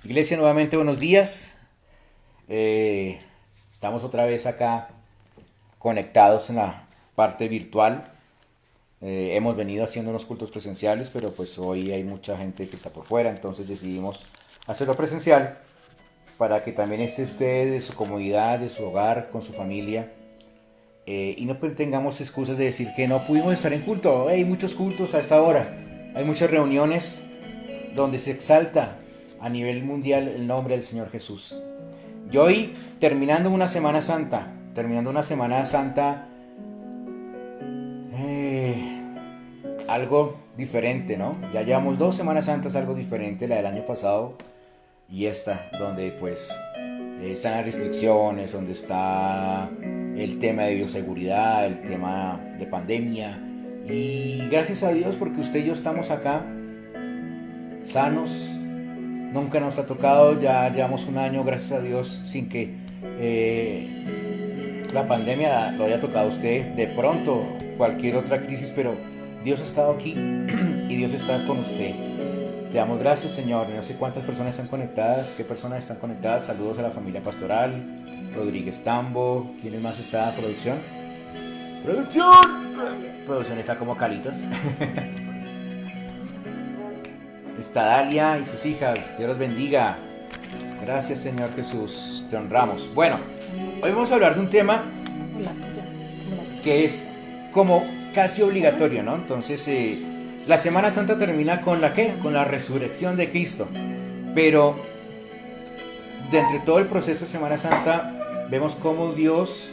Iglesia, nuevamente buenos días. Estamos otra vez acá conectados en la parte virtual. Hemos venido haciendo unos cultos presenciales, pero pues hoy hay mucha gente que está por fuera, entonces decidimos hacerlo presencial para que también esté usted de su comodidad, de su hogar, con su familia. Y no tengamos excusas de decir que no pudimos estar en culto. Hay muchos cultos a esta hora. Hay muchas reuniones donde se exalta a nivel mundial el nombre del Señor Jesús. Y hoy, terminando una Semana Santa, algo diferente, ¿no? Ya llevamos 2 Semanas Santas, algo diferente, la del año pasado y esta, donde pues están las restricciones, donde está el tema de bioseguridad, el tema de pandemia. Y gracias a Dios porque usted y yo estamos acá sanos. Nunca nos ha tocado, ya llevamos un año, gracias a Dios, sin que la pandemia lo haya tocado a usted. De pronto, cualquier otra crisis, pero Dios ha estado aquí y Dios está con usted. Te damos gracias, Señor. No sé cuántas personas están conectadas, qué personas están conectadas. Saludos a la familia pastoral, Rodríguez Tambo. ¿Quién más está? ¿Producción? ¡Producción! Producción está como calitos. Está Dalia y sus hijas. Dios los bendiga. Gracias, Señor Jesús. Te honramos. Bueno, hoy vamos a hablar de un tema que es como casi obligatorio, ¿no? Entonces, la Semana Santa termina con la ¿qué? Con la resurrección de Cristo. Pero, de entre todo el proceso de Semana Santa, vemos cómo Dios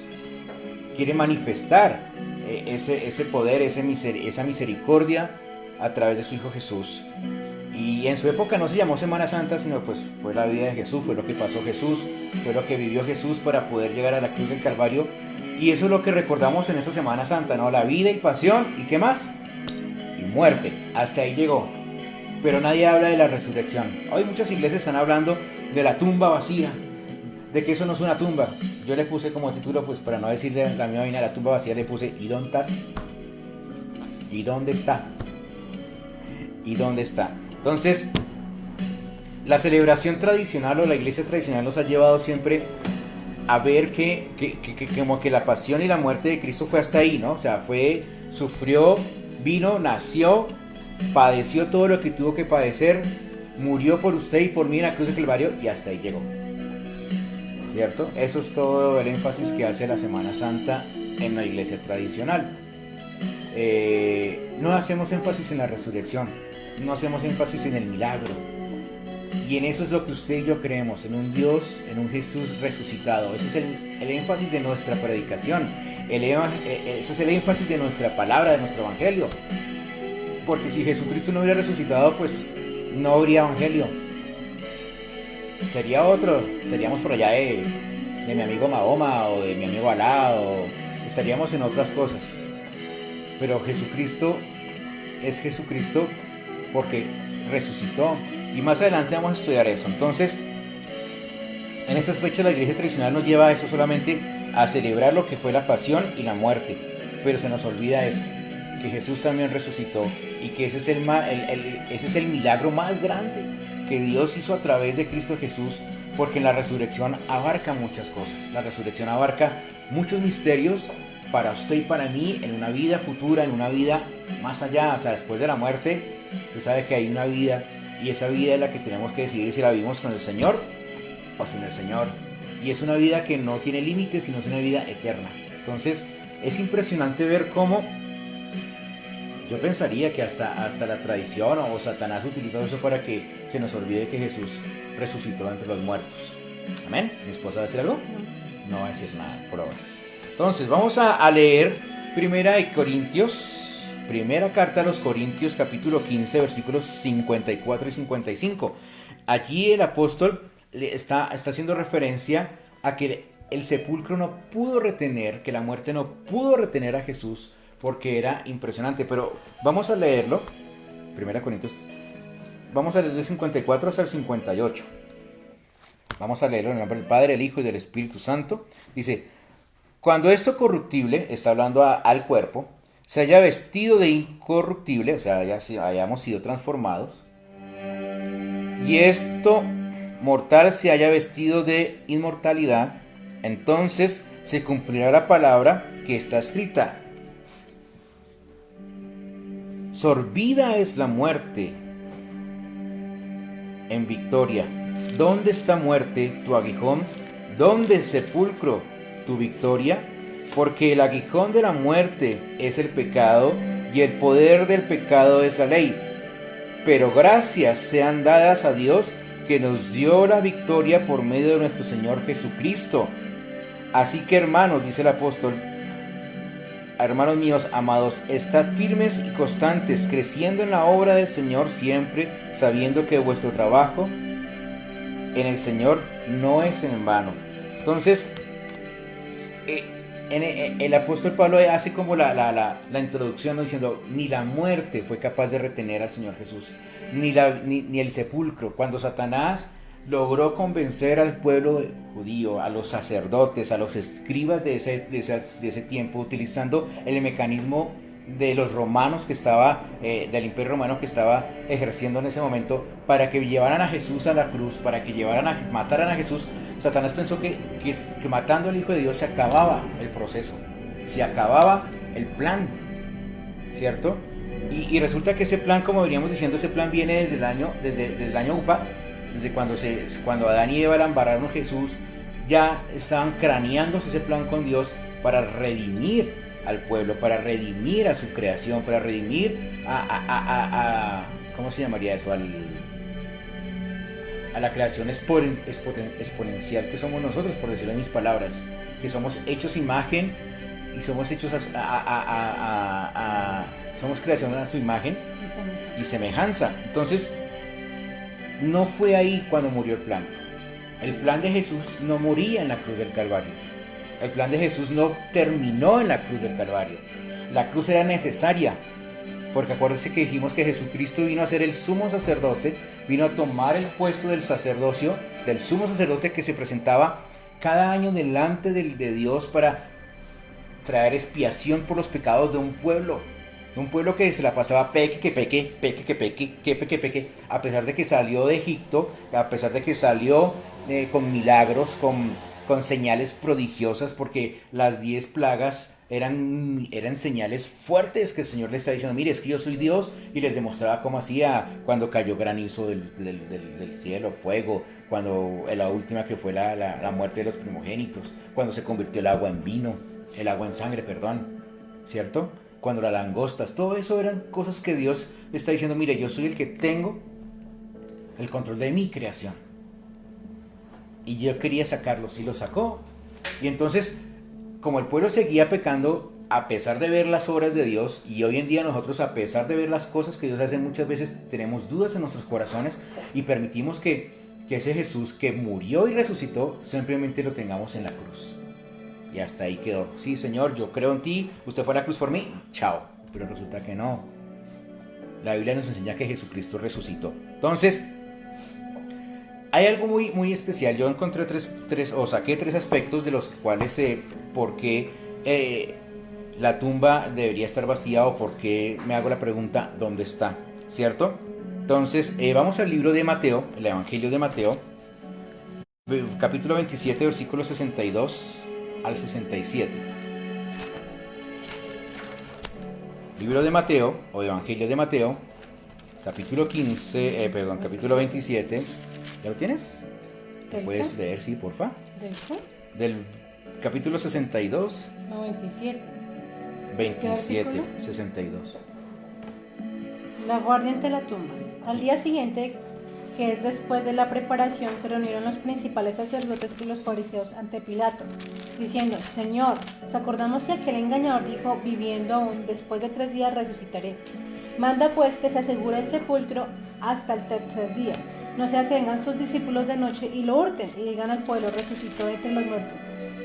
quiere manifestar ese poder, esa misericordia a través de su Hijo Jesús. Y en su época no se llamó Semana Santa, sino pues fue la vida de Jesús, fue lo que pasó Jesús, fue lo que vivió Jesús para poder llegar a la cruz del Calvario. Y eso es lo que recordamos en esta Semana Santa, ¿no? La vida y pasión, ¿y qué más? Y muerte, hasta ahí llegó. Pero nadie habla de la resurrección. Hoy muchas iglesias están hablando de la tumba vacía, de que eso no es una tumba. Yo le puse como título, pues para no decirle la misma vaina, la tumba vacía, le puse ¿y dónde estás? ¿Y dónde está? ¿Y dónde está? Entonces, la celebración tradicional o la iglesia tradicional nos ha llevado siempre a ver que como que la pasión y la muerte de Cristo fue hasta ahí, ¿no? O sea, sufrió, vino, nació, padeció todo lo que tuvo que padecer, murió por usted y por mí en la cruz del Calvario y hasta ahí llegó. ¿Cierto? Eso es todo el énfasis que hace la Semana Santa en la iglesia tradicional. No hacemos énfasis en la resurrección, no hacemos énfasis en el milagro. Y en eso es lo que usted y yo creemos, en un Dios, en un Jesús resucitado. Ese es el énfasis de nuestra predicación, ese es el énfasis de nuestra palabra, de nuestro evangelio. Porque si Jesucristo no hubiera resucitado, pues no habría evangelio. Sería otro, seríamos por allá de mi amigo Mahoma o de mi amigo Alá, o estaríamos en otras cosas. Pero Jesucristo es Jesucristo porque resucitó. Y más adelante vamos a estudiar eso. Entonces, en estas fechas la iglesia tradicional nos lleva a eso solamente, a celebrar lo que fue la pasión y la muerte. Pero se nos olvida eso, que Jesús también resucitó y que ese es el milagro más grande que Dios hizo a través de Cristo Jesús, porque la resurrección abarca muchas cosas. La resurrección abarca muchos misterios para usted y para mí en una vida futura, en una vida más allá. O sea, después de la muerte, usted sabe que hay una vida, y esa vida es la que tenemos que decidir si la vivimos con el Señor o sin el Señor. Y es una vida que no tiene límites, sino es una vida eterna. Entonces, es impresionante ver cómo yo pensaría que hasta la tradición o Satanás utilizó eso para que se nos olvide que Jesús resucitó entre los muertos. ¿Amén? ¿Mi esposa va a decir algo? No va a decir nada por ahora. Entonces, vamos a leer Primera carta a los Corintios, capítulo 15, versículos 54 y 55. Allí el apóstol está haciendo referencia a que el sepulcro no pudo retener, que la muerte no pudo retener a Jesús, porque era impresionante. Pero vamos a leerlo. Primera Corintios. Vamos a leer del 54 hasta el 58. Vamos a leerlo en el nombre del Padre, del Hijo y del Espíritu Santo. Dice: cuando esto corruptible, está hablando al cuerpo, se haya vestido de incorruptible, o sea, hayamos sido transformados, y esto mortal se haya vestido de inmortalidad, entonces se cumplirá la palabra que está escrita. Sorbida es la muerte en victoria. ¿Dónde está muerte tu aguijón? ¿Dónde sepulcro tu victoria? Porque el aguijón de la muerte es el pecado y el poder del pecado es la ley. Pero gracias sean dadas a Dios que nos dio la victoria por medio de nuestro Señor Jesucristo. Así que hermanos, dice el apóstol, hermanos míos amados, estad firmes y constantes, creciendo en la obra del Señor siempre, sabiendo que vuestro trabajo en el Señor no es en vano. Entonces, el apóstol Pablo hace como la introducción, ¿no? Diciendo, ni la muerte fue capaz de retener al Señor Jesús, ni el sepulcro. Cuando Satanás logró convencer al pueblo judío, a los sacerdotes, a los escribas de ese tiempo, utilizando el mecanismo de los romanos que estaba, del imperio romano que estaba ejerciendo en ese momento, para que llevaran a Jesús a la cruz, para que mataran a Jesús, Satanás pensó que matando al Hijo de Dios se acababa el proceso, se acababa el plan, ¿cierto? Y resulta que ese plan, como veníamos diciendo, ese plan viene desde el año UPA, desde cuando Adán y Eva le embarraron a Jesús, ya estaban craneándose ese plan con Dios para redimir al pueblo, para redimir a su creación, para redimir ¿cómo se llamaría eso? A la creación exponencial que somos nosotros, por decirlo en mis palabras, que somos hechos imagen y somos hechos somos creación a su imagen y semejanza. Entonces, no fue ahí cuando murió el plan. El plan de Jesús no moría en la cruz del Calvario. El plan de Jesús no terminó en la cruz del Calvario. La cruz era necesaria, porque acuérdense que dijimos que Jesucristo vino a ser el sumo sacerdote, vino a tomar el puesto del sacerdocio, del sumo sacerdote que se presentaba cada año delante de Dios para traer expiación por los pecados de un pueblo que se la pasaba peque, a pesar de que salió de Egipto, a pesar de que salió con milagros, con señales prodigiosas, porque las 10 plagas eran señales fuertes que el Señor le está diciendo, mire, es que yo soy Dios, y les demostraba cómo hacía cuando cayó granizo del cielo, fuego, cuando la última que fue la muerte de los primogénitos, cuando se convirtió el agua en sangre, ¿cierto? Cuando las langostas, todo eso eran cosas que Dios le está diciendo, mire, yo soy el que tengo el control de mi creación. Y yo quería sacarlos, y los sacó. Y entonces, como el pueblo seguía pecando, a pesar de ver las obras de Dios, y hoy en día nosotros, a pesar de ver las cosas que Dios hace, muchas veces tenemos dudas en nuestros corazones, y permitimos que ese Jesús que murió y resucitó, simplemente lo tengamos en la cruz. Y hasta ahí quedó. Sí, Señor, yo creo en ti, usted fue a la cruz por mí, chao. Pero resulta que no. La Biblia nos enseña que Jesucristo resucitó. Entonces, hay algo muy, muy especial. Yo encontré saqué tres aspectos de los cuales por qué la tumba debería estar vacía, o por qué me hago la pregunta, ¿dónde está? ¿Cierto? Entonces, vamos al libro de Mateo, el Evangelio de Mateo, capítulo 27, versículos 62 al 67. Libro de Mateo, o Evangelio de Mateo, capítulo 27. ¿Ya lo tienes? ¿Lo puedes leer, sí, porfa? Del capítulo 62. No, 27. 27, 62. La guardia ante la tumba. Al día siguiente, que es después de la preparación, se reunieron los principales sacerdotes y los fariseos ante Pilato, diciendo, Señor, nos acordamos que aquel engañador dijo, viviendo aún, después de 3 días resucitaré. Manda pues que se asegure el sepulcro hasta el tercer día, no sea que vengan sus discípulos de noche y lo hurten y digan al pueblo, resucitó entre los muertos,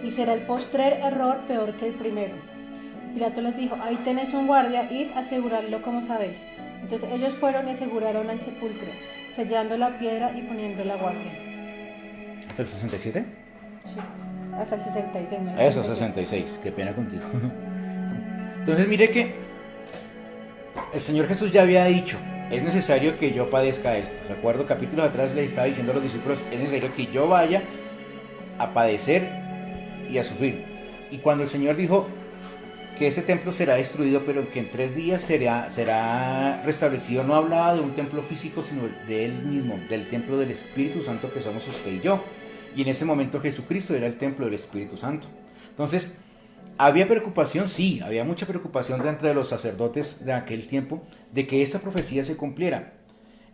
y será el postrer error peor que el primero. Pilato les dijo, ahí tenéis un guardia, id a asegurarlo como sabéis. Entonces ellos fueron y aseguraron al sepulcro, sellando la piedra y poniendo la guardia. ¿Hasta el 67? Sí, hasta el 66. ¿No? Eso, 66, qué pena contigo. Entonces mire que el Señor Jesús ya había dicho es necesario que yo padezca esto. Recuerdo capítulos atrás les estaba diciendo a los discípulos, es necesario que yo vaya a padecer y a sufrir. Y cuando el Señor dijo que este templo será destruido, pero que en 3 días será restablecido, no hablaba de un templo físico, sino de Él mismo, del templo del Espíritu Santo que somos usted y yo. Y en ese momento Jesucristo era el templo del Espíritu Santo. Entonces, ¿había preocupación? Sí, había mucha preocupación dentro de los sacerdotes de aquel tiempo de que esta profecía se cumpliera.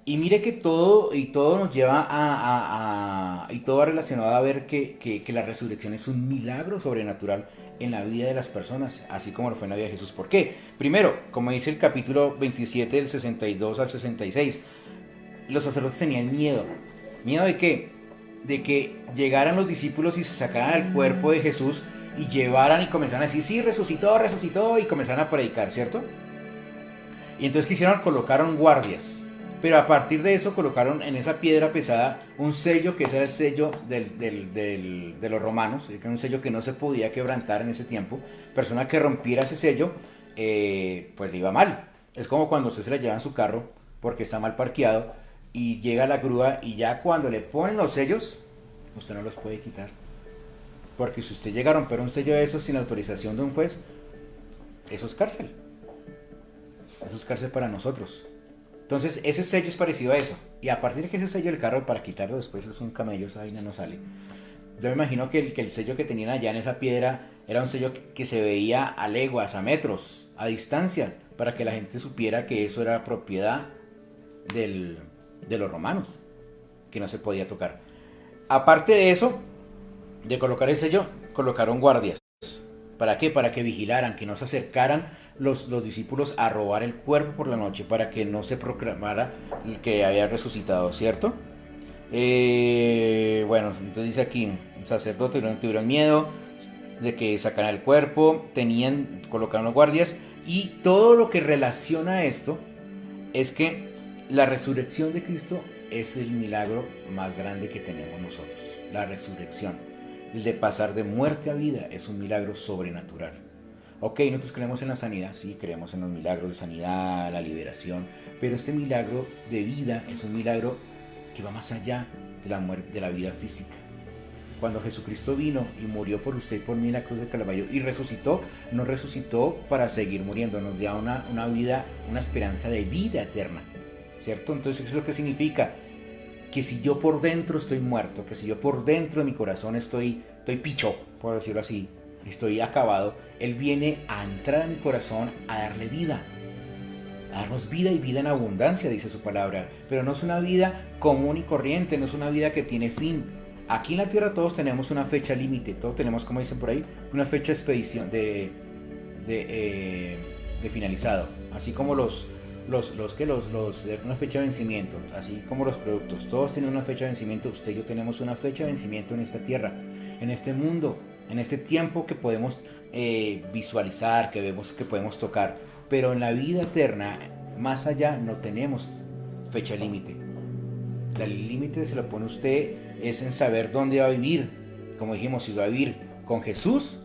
Y mire que todo nos lleva y todo va relacionado a ver que la resurrección es un milagro sobrenatural en la vida de las personas, así como lo fue en la vida de Jesús. ¿Por qué? Primero, como dice el capítulo 27 del 62 al 66, los sacerdotes tenían miedo. ¿Miedo de qué? De que llegaran los discípulos y se sacaran el cuerpo de Jesús y llevaran y comenzaran a decir, sí, resucitó, resucitó, y comenzaran a predicar, ¿cierto? Y entonces quisieron, colocaron guardias. Pero a partir de eso colocaron en esa piedra pesada un sello, que ese era el sello de los romanos, que era un sello que no se podía quebrantar en ese tiempo. Persona que rompiera ese sello, pues le iba mal. Es como cuando usted se la lleva en su carro porque está mal parqueado y llega la grúa y ya cuando le ponen los sellos, usted no los puede quitar. Porque si usted llega a romper un sello de esos sin autorización de un juez, eso es cárcel. Eso es cárcel para nosotros. Entonces ese sello es parecido a eso. Y a partir de que ese sello del carro, para quitarlo después es un camello, esa vaina no sale. Yo me imagino que el sello que tenían allá en esa piedra era un sello que se veía a leguas, a metros, a distancia, para que la gente supiera que eso era propiedad de los romanos, que no se podía tocar. Aparte de eso, de colocar el sello, colocaron guardias. ¿Para qué? Para que vigilaran, que no se acercaran los discípulos a robar el cuerpo por la noche, para que no se proclamara que había resucitado, ¿cierto? Bueno, entonces dice aquí, el sacerdote tuvieron miedo de que sacaran el cuerpo, colocaron los guardias, y todo lo que relaciona a esto es que la resurrección de Cristo es el milagro más grande que tenemos nosotros, la resurrección. El de pasar de muerte a vida es un milagro sobrenatural. Ok, nosotros creemos en la sanidad, sí, creemos en los milagros de sanidad, la liberación, pero este milagro de vida es un milagro que va más allá de la muerte, de la vida física. Cuando Jesucristo vino y murió por usted y por mí en la cruz del Calvario y resucitó, no resucitó para seguir muriendo, nos dio una vida, una esperanza de vida eterna, ¿cierto? Entonces, ¿eso qué significa? Que si yo por dentro estoy muerto, que si yo por dentro de mi corazón estoy picho, por decirlo así, estoy acabado, Él viene a entrar a mi corazón a darle vida, a darnos vida y vida en abundancia, dice su palabra. Pero no es una vida común y corriente, no es una vida que tiene fin. Aquí en la tierra todos tenemos una fecha límite, todos tenemos, como dicen por ahí, una fecha de expedición, de finalizado, así como una fecha de vencimiento, así como los productos, todos tienen una fecha de vencimiento. Usted y yo tenemos una fecha de vencimiento en esta tierra, en este mundo, en este tiempo que podemos visualizar, que vemos, que podemos tocar, pero en la vida eterna, más allá, no tenemos fecha límite. El límite se lo pone usted es en saber dónde va a vivir. Como dijimos, si va a vivir con Jesús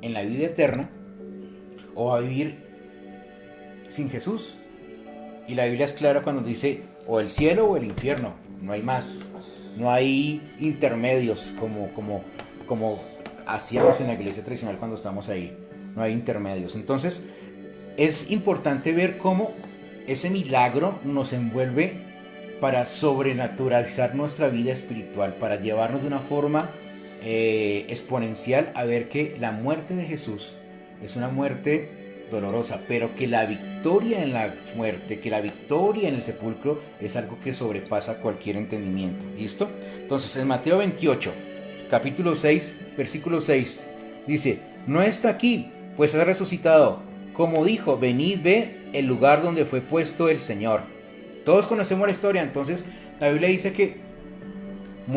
en la vida eterna o va a vivir sin Jesús. Y la Biblia es clara cuando dice o el cielo o el infierno, no hay más, no hay intermedios como hacíamos en la iglesia tradicional cuando estamos ahí, no hay intermedios. Entonces es importante ver cómo ese milagro nos envuelve para sobrenaturalizar nuestra vida espiritual, para llevarnos de una forma exponencial a ver que la muerte de Jesús es una muerte dolorosa, pero que la victoria en la muerte, que la victoria en el sepulcro es algo que sobrepasa cualquier entendimiento. ¿Listo? Entonces en Mateo 28, capítulo 6, versículo 6, dice, no está aquí, pues ha resucitado, como dijo, venid, ve el lugar donde fue puesto el Señor. Todos conocemos la historia. Entonces la Biblia dice que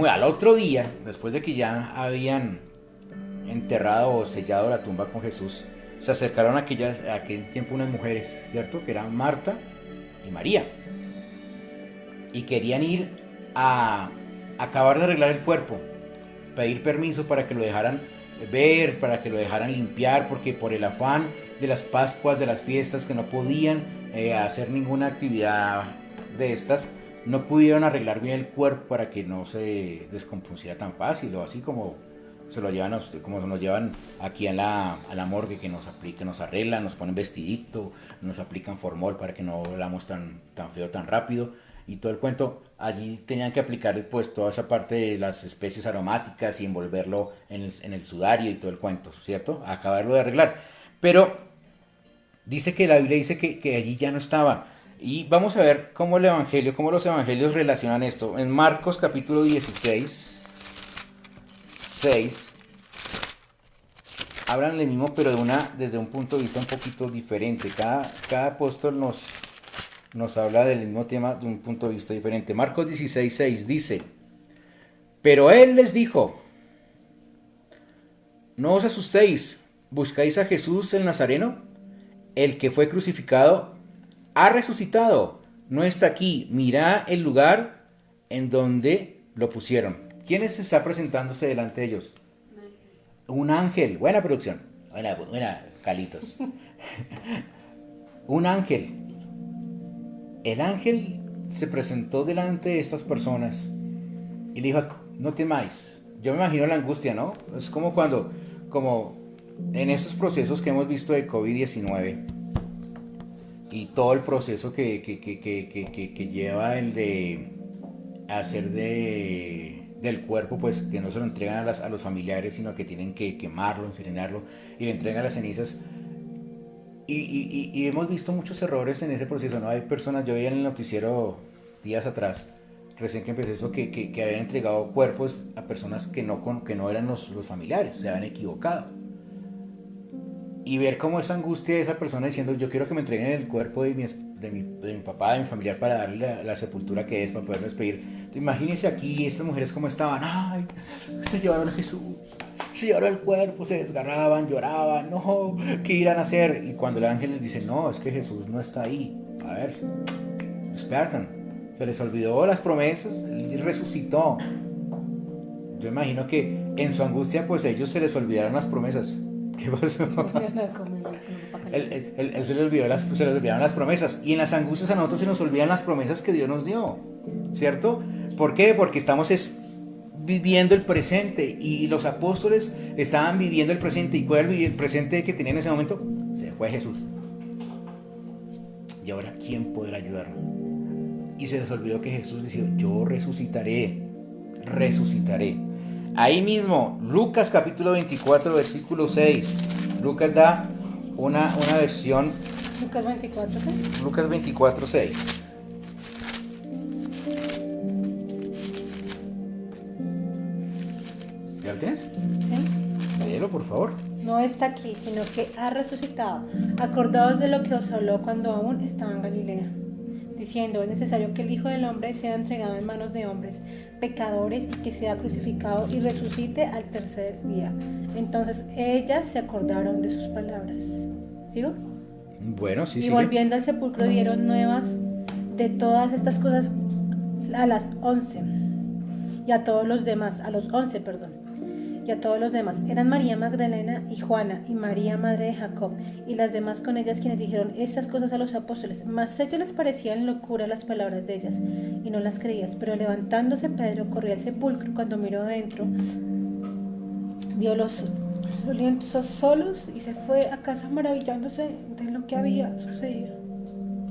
al otro día, después de que ya habían enterrado o sellado la tumba con Jesús, se acercaron a aquel tiempo unas mujeres, ¿cierto? Que eran Marta y María, y querían ir a acabar de arreglar el cuerpo, pedir permiso para que lo dejaran ver, para que lo dejaran limpiar, porque por el afán de las Pascuas, de las fiestas, que no podían hacer ninguna actividad de estas, no pudieron arreglar bien el cuerpo para que no se descompusiera tan fácil, o así como se lo llevan a usted, como se nos llevan aquí a la morgue, que nos aplican, nos arreglan, nos ponen vestidito, nos aplican formol para que no volamos tan feo, tan rápido, y todo el cuento. Allí tenían que aplicar pues toda esa parte de las especies aromáticas y envolverlo en el sudario y todo el cuento, ¿cierto? Acabarlo de arreglar. Pero dice que la Biblia dice que allí ya no estaba. Y vamos a ver cómo los evangelios relacionan esto. En Marcos capítulo 16, 6, hablan del mismo, pero desde un punto de vista un poquito diferente. Cada apóstol nos habla del mismo tema de un punto de vista diferente. Marcos 16, 6 dice: pero él les dijo, no os asustéis, ¿buscáis a Jesús el Nazareno? El que fue crucificado ha resucitado, no está aquí, mirad el lugar en donde lo pusieron. ¿Quién está presentándose delante de ellos? Un ángel. Buena producción. Buena, Calitos. Un ángel. El ángel se presentó delante de estas personas y le dijo: no temáis. Yo me imagino la angustia, ¿no? Es como en estos procesos que hemos visto de COVID-19 y todo el proceso que lleva el de hacer del cuerpo, pues que no se lo entregan a los familiares, sino que tienen que quemarlo, envenenarlo y le entregan las cenizas. Y hemos visto muchos errores en ese proceso, ¿no? Hay personas, yo veía en el noticiero días atrás, recién que empecé eso, que habían entregado cuerpos a personas que no eran los familiares, se habían equivocado. Y ver cómo esa angustia de esa persona diciendo: yo quiero que me entreguen el cuerpo de mi papá, de mi familiar, para darle la sepultura que es, para poderlo despedir. Entonces, imagínense aquí estas mujeres cómo estaban: ay, se llevaron a Jesús, se llevaron el cuerpo, se desgarraban, lloraban, no, ¿qué irán a hacer? Y cuando el ángel les dice: no, es que Jesús no está ahí, a ver, despiertan, se les olvidó las promesas, él resucitó. Yo imagino que en su angustia, pues ellos se les olvidaron las promesas. ¿Qué pasó? Él se les olvidaron las promesas. Y en las angustias a nosotros se nos olvidan las promesas que Dios nos dio, ¿cierto? ¿Por qué? Porque estamos viviendo el presente. Y los apóstoles estaban viviendo el presente. ¿Y cuál era el presente que tenían en ese momento? Se fue Jesús. Y ahora, ¿quién podrá ayudarnos? Y se les olvidó que Jesús decía: yo resucitaré. Ahí mismo, Lucas capítulo 24, versículo 6. Lucas da una versión. Lucas 24, ¿sí? Lucas 24, 6. ¿Ya lo tienes? Sí. Léelo, por favor. No está aquí, sino que ha resucitado. Acordaos de lo que os habló cuando aún estaba en Galilea, diciendo: es necesario que el Hijo del Hombre sea entregado en manos de hombres pecadores y que sea crucificado y resucite al tercer día. Entonces ellas se acordaron de sus palabras. ¿Sigo? Bueno, sí, sí. Y volviendo al sepulcro dieron nuevas de todas estas cosas a las 11 y a todos los demás, a los 11, y a todos los demás. Eran María Magdalena y Juana y María, madre de Jacob, y las demás con ellas, quienes dijeron estas cosas a los apóstoles. Mas a ellos les parecían locura las palabras de ellas, y no las creías. Pero levantándose Pedro corrió al sepulcro. Cuando miró adentro, vio los lienzos solos y se fue a casa maravillándose de lo que había sucedido.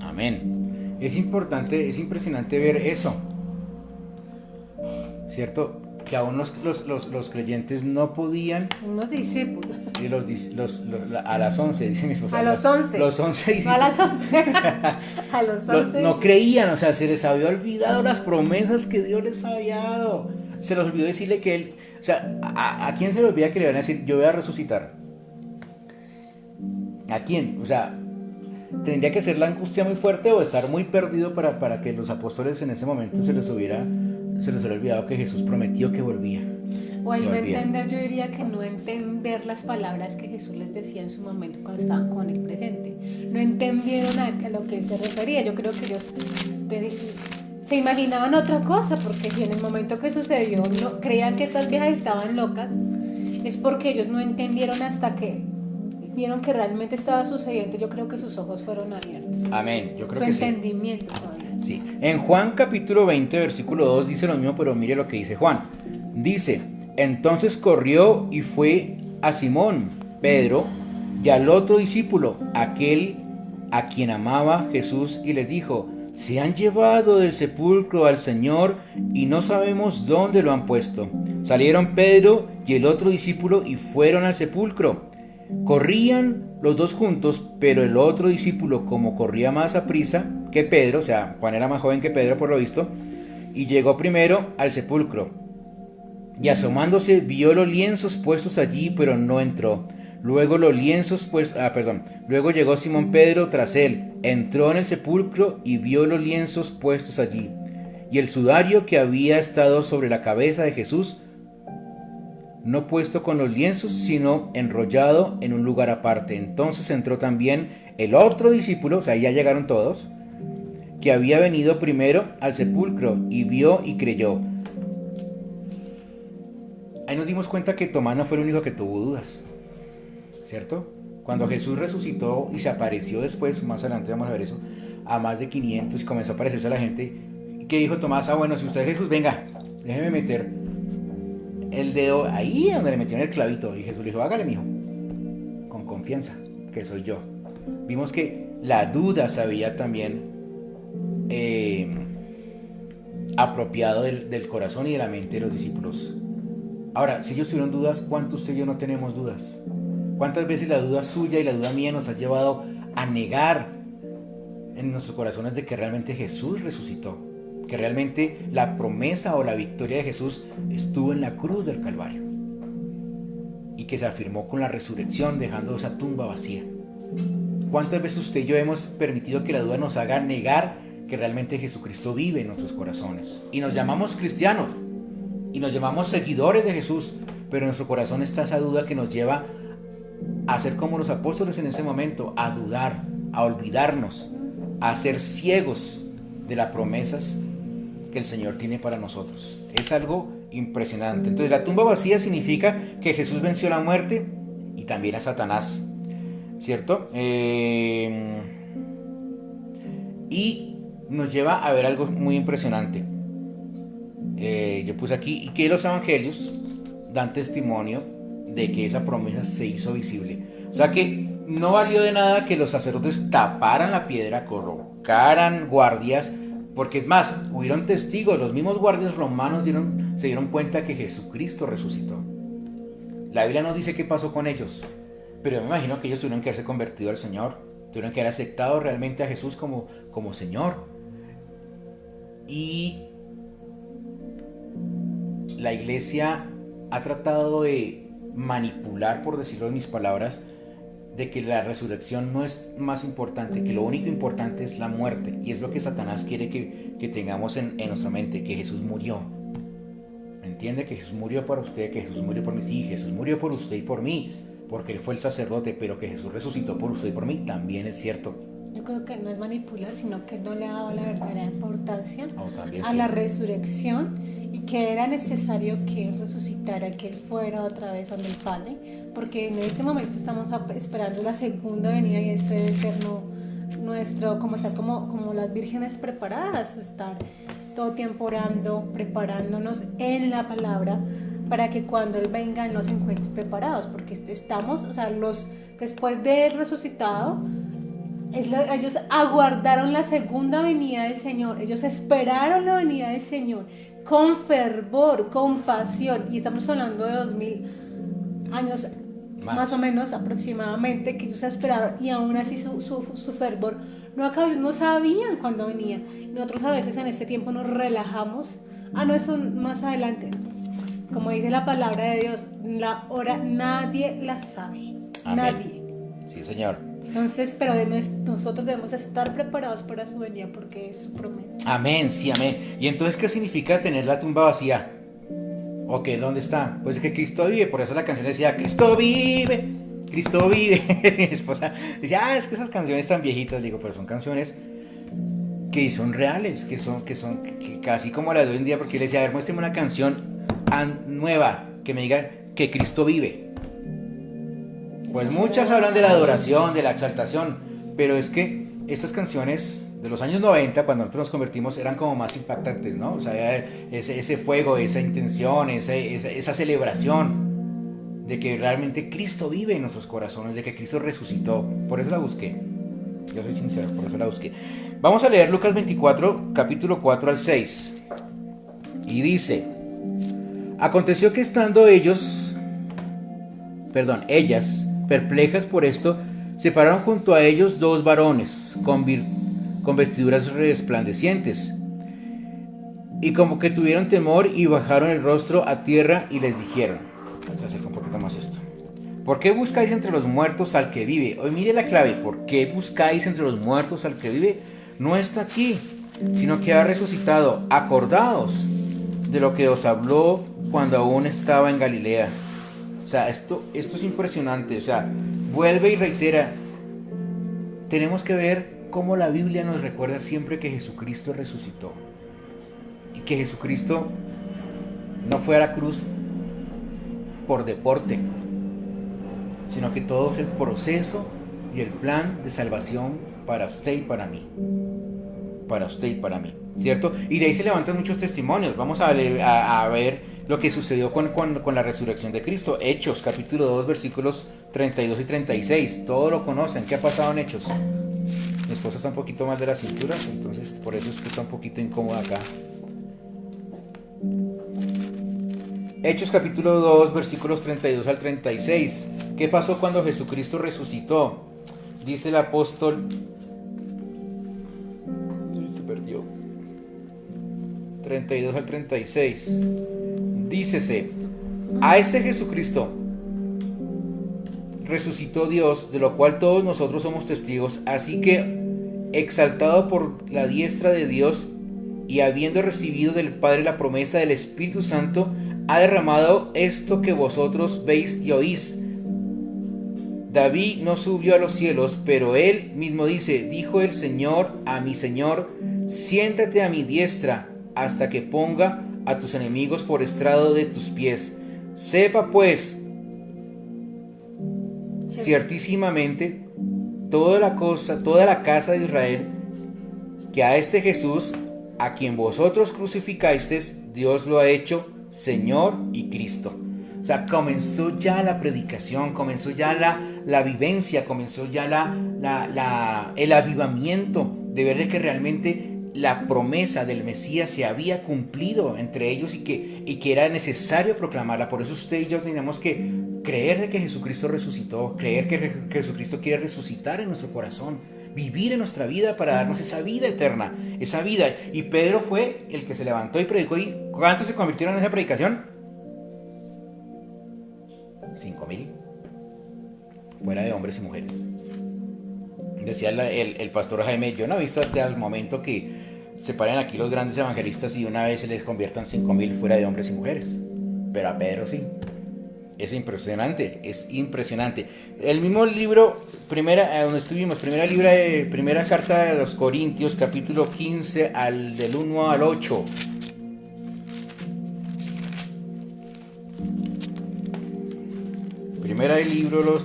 Amén. Es importante, es impresionante ver eso, ¿cierto? Que aún los creyentes no podían. Unos discípulos. Y a las 11, dice mi esposa. A los 11. Los 11 discípulos. No a las 11. A los 11. No creían, o sea, se les había olvidado las promesas que Dios les había dado. Se les olvidó decirle que Él. O sea, ¿a quién se le olvida que le van a decir: yo voy a resucitar? ¿A quién? O sea, tendría que ser la angustia muy fuerte o estar muy perdido para que los apóstoles en ese momento se les hubiera olvidado que Jesús prometió que volvía. O al no entender, yo diría que no entender las palabras que Jesús les decía en su momento cuando estaban con el presente. No entendieron a lo que él se refería. Yo creo que ellos se imaginaban otra cosa, porque si en el momento que sucedió creían que estas viejas estaban locas, es porque ellos no entendieron hasta que vieron que realmente estaba sucediendo, yo creo que sus ojos fueron abiertos. Amén, yo creo Su que sí. entendimiento todavía. Sí. En Juan capítulo 20, versículo 2 dice lo mismo, pero mire lo que dice Juan. Dice, entonces corrió y fue a Simón, Pedro, y al otro discípulo, aquel a quien amaba Jesús, y les dijo, se han llevado del sepulcro al Señor y no sabemos dónde lo han puesto. Salieron Pedro y el otro discípulo y fueron al sepulcro. Corrían los dos juntos, pero el otro discípulo, como corría más aprisa que Pedro, o sea, Juan era más joven que Pedro por lo visto, y llegó primero al sepulcro. Y asomándose vio los lienzos puestos allí, pero no entró. Luego Luego llegó Simón Pedro tras él, entró en el sepulcro y vio los lienzos puestos allí, y el sudario que había estado sobre la cabeza de Jesús, no puesto con los lienzos, sino enrollado en un lugar aparte. Entonces entró también el otro discípulo, o sea, ya llegaron todos, que había venido primero al sepulcro, y vio y creyó. Ahí nos dimos cuenta que Tomás no fue el único que tuvo dudas, ¿cierto? Cuando Jesús resucitó y se apareció después, más adelante vamos a ver eso, a más de 500 y comenzó a aparecerse a la gente, ¿qué dijo Tomás? Bueno, si usted es Jesús, venga, déjeme meter el dedo ahí donde le metieron el clavito. Y Jesús le dijo, hágale, mijo, con confianza, que soy yo. Vimos que la duda se había también apropiado del corazón y de la mente de los discípulos. Ahora, si ellos tuvieron dudas, ¿cuántos usted y yo no tenemos dudas? ¿Cuántas veces la duda suya y la duda mía nos ha llevado a negar en nuestros corazones de que realmente Jesús resucitó? Que realmente la promesa o la victoria de Jesús estuvo en la cruz del Calvario. Y que se afirmó con la resurrección, dejando esa tumba vacía. ¿Cuántas veces usted y yo hemos permitido que la duda nos haga negar que realmente Jesucristo vive en nuestros corazones? Y nos llamamos cristianos. Y nos llamamos seguidores de Jesús, pero en nuestro corazón está esa duda que nos lleva a ser como los apóstoles en ese momento, a dudar, a olvidarnos, a ser ciegos de las promesas que el Señor tiene para nosotros. Es algo impresionante. Entonces, la tumba vacía significa que Jesús venció la muerte y también a Satanás, ¿cierto? Y nos lleva a ver algo muy impresionante. Yo puse aquí, y que los evangelios dan testimonio de que esa promesa se hizo visible. O sea que no valió de nada que los sacerdotes taparan la piedra, colocaran guardias, porque es más, hubieron testigos, los mismos guardias romanos se dieron cuenta que Jesucristo resucitó. La Biblia no dice qué pasó con ellos, pero yo me imagino que ellos tuvieron que haberse convertido al Señor, tuvieron que haber aceptado realmente a Jesús como Señor. Y la iglesia ha tratado de manipular, por decirlo en mis palabras, de que la resurrección no es más importante, que lo único importante es la muerte, y es lo que Satanás quiere que tengamos en nuestra mente, que Jesús murió. ¿Entiende? Que Jesús murió por usted, que Jesús murió por mí. Sí, Jesús murió por usted y por mí, porque Él fue el sacerdote, pero que Jesús resucitó por usted y por mí también es cierto. Yo creo que no es manipular, sino que no le ha dado la verdadera importancia a sí. La resurrección, y que era necesario que Él resucitara, que Él fuera otra vez donde el Padre, porque en este momento estamos esperando la segunda venida, y ese debe ser nuestro, como estar como las vírgenes preparadas, estar todo tiempo orando, preparándonos en la palabra, para que cuando Él venga nos encuentre preparados, porque estamos, o sea, después de Él resucitado, ellos aguardaron la segunda venida del Señor, ellos esperaron la venida del Señor con fervor, con pasión, y estamos hablando de 2000 años más o menos aproximadamente, que ellos esperaron, y aún así su fervor no acabó. No sabían cuándo venía. Nosotros a veces en este tiempo nos relajamos, no, eso más adelante. Como dice la palabra de Dios, la hora nadie la sabe. Amén. Nadie. Sí, Señor. Entonces, pero nosotros debemos estar preparados para su venida, porque es su promesa. Amén, sí, amén. ¿Y entonces qué significa tener la tumba vacía? Ok, ¿dónde está? Pues es que Cristo vive, por eso la canción decía, Cristo vive, Cristo vive. Mi esposa decía, es que esas canciones tan viejitas, digo, pero son canciones que son reales, que casi como las de hoy en día, porque él decía, a ver, muéstrame una canción nueva, que me diga que Cristo vive. Pues muchas hablan de la adoración, de la exaltación, pero es que estas canciones de los años 90, cuando nosotros nos convertimos, eran como más impactantes, ¿no? O sea, ese fuego, esa intención, esa celebración de que realmente Cristo vive en nuestros corazones, de que Cristo resucitó. Por eso la busqué. Yo soy sincero, por eso la busqué. Vamos a leer Lucas 24, capítulo 4 al 6. Y dice: aconteció que estando ellas, perplejas por esto, se pararon junto a ellos dos varones con vestiduras resplandecientes, y como que tuvieron temor y bajaron el rostro a tierra y les dijeron, vamos a hacer un poquito más esto: ¿por qué buscáis entre los muertos al que vive? Hoy mire la clave: ¿por qué buscáis entre los muertos al que vive? No está aquí, sino que ha resucitado. Acordaos de lo que os habló cuando aún estaba en Galilea. O sea, esto es impresionante. O sea, vuelve y reitera. Tenemos que ver cómo la Biblia nos recuerda siempre que Jesucristo resucitó. Y que Jesucristo no fue a la cruz por deporte, sino que todo es el proceso y el plan de salvación para usted y para mí. Para usted y para mí, ¿cierto? Y de ahí se levantan muchos testimonios. Vamos a ver lo que sucedió con la resurrección de Cristo. Hechos, capítulo 2, versículos 32 y 36. Todos lo conocen. ¿Qué ha pasado en Hechos? Mi esposa está un poquito más de la cintura, entonces por eso es que está un poquito incómoda acá. Hechos capítulo 2, versículos 32 al 36. ¿Qué pasó cuando Jesucristo resucitó? Dice el apóstol... Se perdió. 32 al 36. Dícese: a este Jesucristo resucitó Dios, de lo cual todos nosotros somos testigos. Así que, exaltado por la diestra de Dios y habiendo recibido del Padre la promesa del Espíritu Santo, ha derramado esto que vosotros veis y oís. David no subió a los cielos, pero él mismo dice: dijo el Señor a mi Señor, siéntate a mi diestra hasta que ponga a tus enemigos por estrado de tus pies. Sepa pues ciertísimamente toda la casa de Israel, que a este Jesús, a quien vosotros crucificasteis, Dios lo ha hecho Señor y Cristo. O sea, comenzó ya la predicación, comenzó ya la vivencia, comenzó ya el avivamiento de ver que realmente la promesa del Mesías se había cumplido entre ellos y que era necesario proclamarla. Por eso usted y yo tenemos que creer de que Jesucristo resucitó, creer que Jesucristo quiere resucitar en nuestro corazón, vivir en nuestra vida para darnos esa vida eterna, esa vida. Y Pedro fue el que se levantó y predicó. ¿Y cuántos se convirtieron en esa predicación? 5,000, fuera de hombres y mujeres. Decía el pastor Jaime: yo no he visto hasta el momento que se paren aquí los grandes evangelistas y una vez se les conviertan 5,000 fuera de hombres y mujeres. Pero a Pedro sí. Es impresionante, es impresionante. El mismo libro, donde estuvimos, primera carta de los Corintios, capítulo 15, del 1 al 8.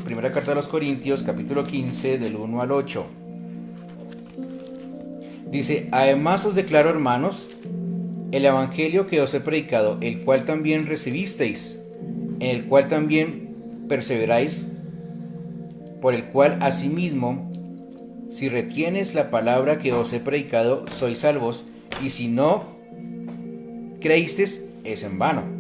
Primera carta de los Corintios, capítulo 15, del 1 al 8. Dice: además os declaro, hermanos, el evangelio que os he predicado, el cual también recibisteis, en el cual también perseveráis, por el cual asimismo, si retienes la palabra que os he predicado, sois salvos, y si no creísteis, es en vano.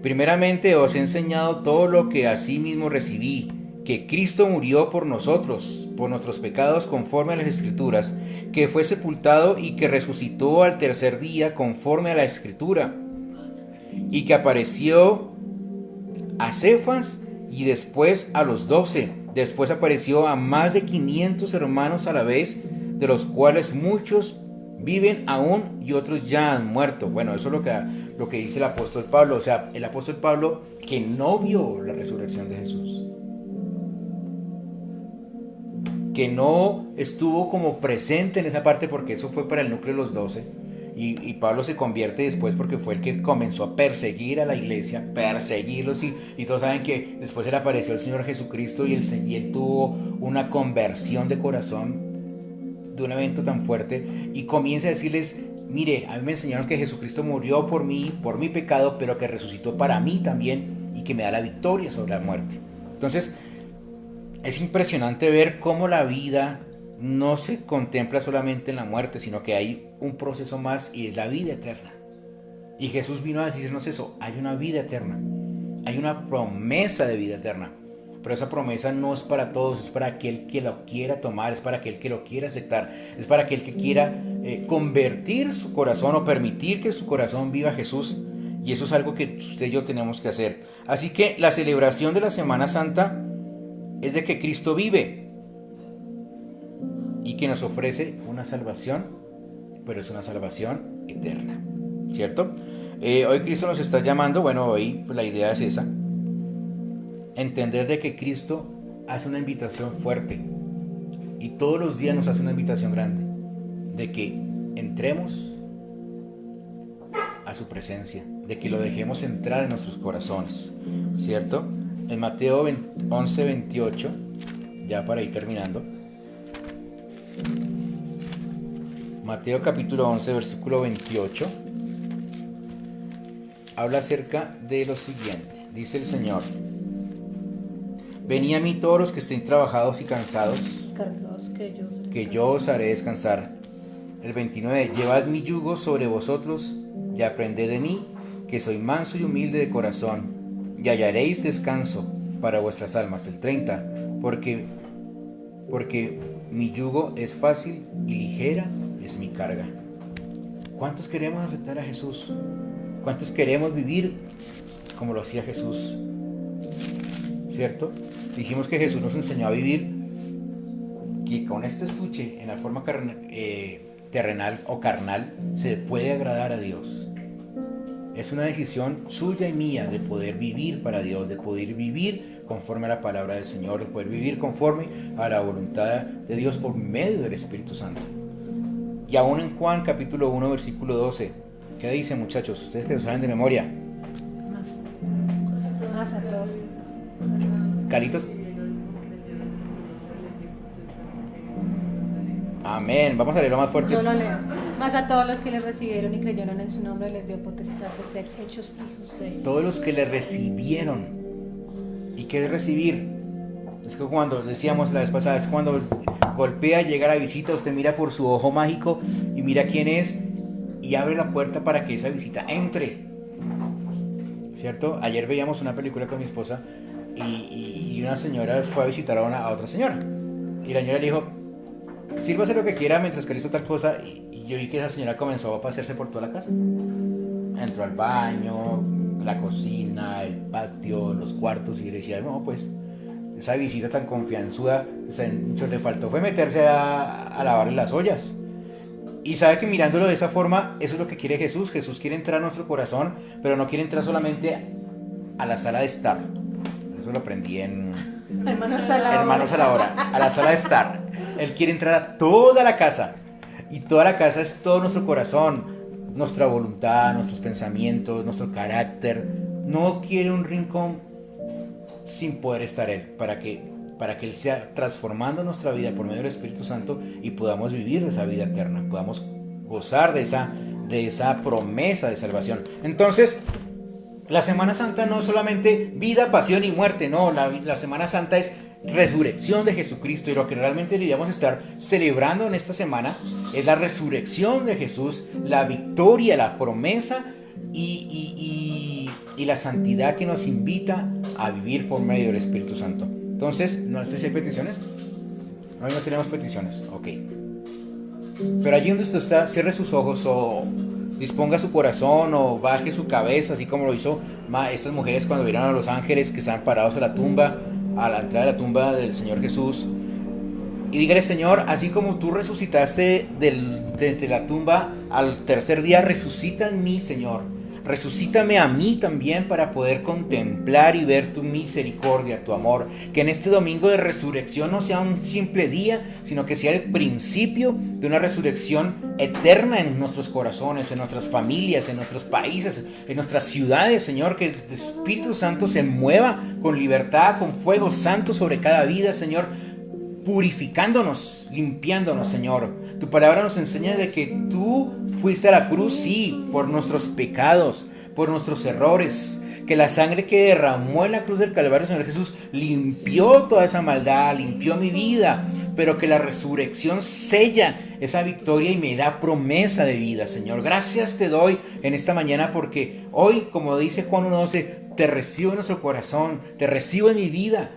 Primeramente os he enseñado todo lo que asimismo recibí, que Cristo murió por nosotros, por nuestros pecados conforme a las Escrituras, que fue sepultado y que resucitó al tercer día conforme a la Escritura, y que apareció a Cefas y después a los 12. Después apareció a más de 500 hermanos a la vez, de los cuales muchos viven aún y otros ya han muerto. Bueno, eso es lo que dice el apóstol Pablo. O sea, el apóstol Pablo, que no vio la resurrección de Jesús, que no estuvo como presente en esa parte, porque eso fue para el núcleo de los 12, y Pablo se convierte después porque fue el que comenzó a perseguir a la iglesia, perseguirlos, y todos saben que después se le apareció el Señor Jesucristo y él tuvo una conversión de corazón de un evento tan fuerte, y comienza a decirles: mire, a mí me enseñaron que Jesucristo murió por mí, por mi pecado, pero que resucitó para mí también y que me da la victoria sobre la muerte. Entonces, es impresionante ver cómo la vida no se contempla solamente en la muerte, sino que hay un proceso más, y es la vida eterna. Y Jesús vino a decirnos eso: hay una vida eterna, hay una promesa de vida eterna. Pero esa promesa no es para todos, es para aquel que lo quiera tomar, es para aquel que lo quiera aceptar, es para aquel que quiera convertir su corazón o permitir que su corazón viva a Jesús. Y eso es algo que usted y yo tenemos que hacer. Así que la celebración de la Semana Santa es de que Cristo vive y que nos ofrece una salvación, pero es una salvación eterna, ¿cierto? Hoy Cristo nos está llamando, bueno, hoy pues la idea es esa: entender de que Cristo hace una invitación fuerte, y todos los días nos hace una invitación grande, de que entremos a su presencia, de que lo dejemos entrar en nuestros corazones, ¿cierto? En Mateo 11:28, ya para ir terminando, Mateo capítulo 11, versículo 28, habla acerca de lo siguiente. Dice el Señor: venid a mí todos los que estén trabajados y cansados, que yo os haré descansar. El 29, llevad mi yugo sobre vosotros y aprended de mí, que soy manso y humilde de corazón, y hallaréis descanso para vuestras almas. El 30, porque mi yugo es fácil y ligera es mi carga. ¿Cuántos queremos aceptar a Jesús? ¿Cuántos queremos vivir como lo hacía Jesús? ¿Cierto? Dijimos que Jesús nos enseñó a vivir, que con este estuche en la forma terrenal o carnal se puede agradar a Dios. Es una decisión suya y mía de poder vivir para Dios, de poder vivir conforme a la palabra del Señor, de poder vivir conforme a la voluntad de Dios por medio del Espíritu Santo. Y aún en Juan capítulo 1 versículo 12, ¿qué dice, muchachos? Ustedes que lo saben de memoria. Más a todos. Calitos. Amén. Vamos a leerlo más fuerte. Yo lo leo. Más a todos los que le recibieron y creyeron en su nombre les dio potestad de ser hechos hijos de Dios. Todos los que le recibieron. ¿Y qué es recibir? Es que cuando decíamos la vez pasada, es cuando golpea, llega la visita, usted mira por su ojo mágico y mira quién es y abre la puerta para que esa visita entre. ¿Cierto? Ayer veíamos una película con mi esposa y una señora fue a visitar a otra señora. Y la señora le dijo: sírvase lo que quiera mientras que le hizo tal cosa. Y yo vi que esa señora comenzó a pasearse por toda la casa. Entró al baño, la cocina, el patio, los cuartos, y decía: no, pues esa visita tan confianzuda, le faltó fue meterse a lavarle las ollas. Y sabe que mirándolo de esa forma, eso es lo que quiere Jesús. Jesús quiere entrar a nuestro corazón, pero no quiere entrar solamente a la sala de estar. Eso lo aprendí en Hermanos a la hora. A la sala de estar. Él quiere entrar a toda la casa, y toda la casa es todo nuestro corazón, nuestra voluntad, nuestros pensamientos, nuestro carácter. No quiere un rincón sin poder estar Él, para que Él sea transformando nuestra vida por medio del Espíritu Santo y podamos vivir esa vida eterna, podamos gozar de esa promesa de salvación. Entonces, la Semana Santa no es solamente vida, pasión y muerte, no, la Semana Santa es resurrección de Jesucristo, y lo que realmente deberíamos estar celebrando en esta semana es la resurrección de Jesús, la victoria, la promesa y la santidad que nos invita a vivir por medio del Espíritu Santo. Entonces, no sé si hay peticiones. Hoy no tenemos peticiones, ok. Pero allí donde usted está, cierre sus ojos o disponga su corazón o baje su cabeza, así como lo hizo estas mujeres cuando vieron a los ángeles que estaban parados a la tumba, a la entrada de la tumba del Señor Jesús. Y dígale: Señor, así como tú resucitaste de la tumba al tercer día, resucita en mí, Señor. resucítame a mí también para poder contemplar y ver tu misericordia, tu amor. Que en este domingo de resurrección no sea un simple día, sino que sea el principio de una resurrección eterna en nuestros corazones, en nuestras familias, en nuestros países, en nuestras ciudades, Señor. Que el Espíritu Santo se mueva con libertad, con fuego santo sobre cada vida, Señor, purificándonos, limpiándonos, Señor. Tu palabra nos enseña de que tú fuiste a la cruz, sí, por nuestros pecados, por nuestros errores, que la sangre que derramó en la cruz del Calvario, Señor Jesús, limpió toda esa maldad, limpió mi vida, pero que la resurrección sella esa victoria y me da promesa de vida, Señor. Gracias te doy en esta mañana porque hoy, como dice Juan 1:12, te recibo en nuestro corazón, te recibo en mi vida,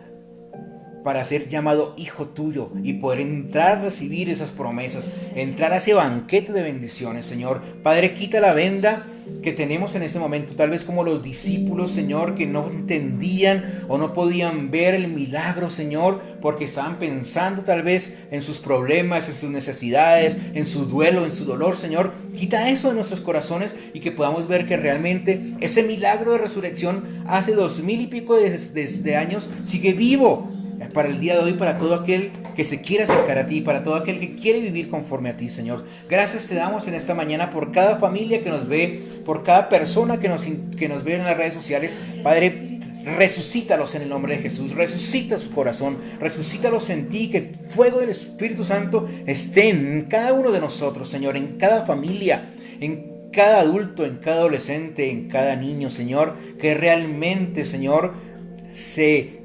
para ser llamado hijo tuyo y poder entrar a recibir esas promesas, entrar a ese banquete de bendiciones, Señor. Padre, quita la venda que tenemos en este momento, tal vez como los discípulos, Señor, que no entendían o no podían ver el milagro, Señor, porque estaban pensando tal vez en sus problemas, en sus necesidades, en su duelo, en su dolor, Señor. Quita eso de nuestros corazones y que podamos ver que realmente ese milagro de resurrección hace 2000 y pico de años sigue vivo para el día de hoy, para todo aquel que se quiera acercar a ti, para todo aquel que quiere vivir conforme a ti, Señor. Gracias te damos en esta mañana por cada familia que nos ve, por cada persona que nos ve en las redes sociales. Padre, resucítalos en el nombre de Jesús, resucita su corazón, resucítalos en ti, que el fuego del Espíritu Santo esté en cada uno de nosotros, Señor, en cada familia, en cada adulto, en cada adolescente, en cada niño, Señor, que realmente, Señor, se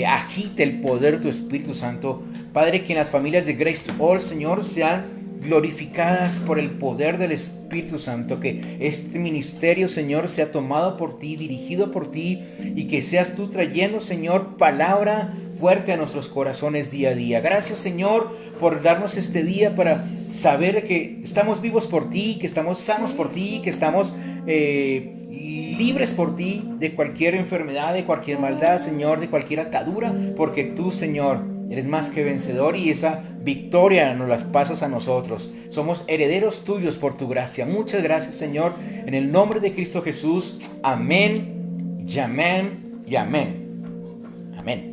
agite el poder de tu Espíritu Santo. Padre, que en las familias de Grace to All, Señor, sean glorificadas por el poder del Espíritu Santo, que este ministerio, Señor, sea tomado por ti, dirigido por ti, y que seas tú trayendo, Señor, palabra fuerte a nuestros corazones día a día. Gracias, Señor, por darnos este día para saber que estamos vivos por ti, que estamos sanos por ti, que estamos libres por ti de cualquier enfermedad, de cualquier maldad, Señor, de cualquier atadura, porque tú, Señor, eres más que vencedor y esa victoria nos las pasas a nosotros. Somos herederos tuyos por tu gracia. Muchas gracias, Señor, en el nombre de Cristo Jesús. Amén, y amén, y amén. Amén.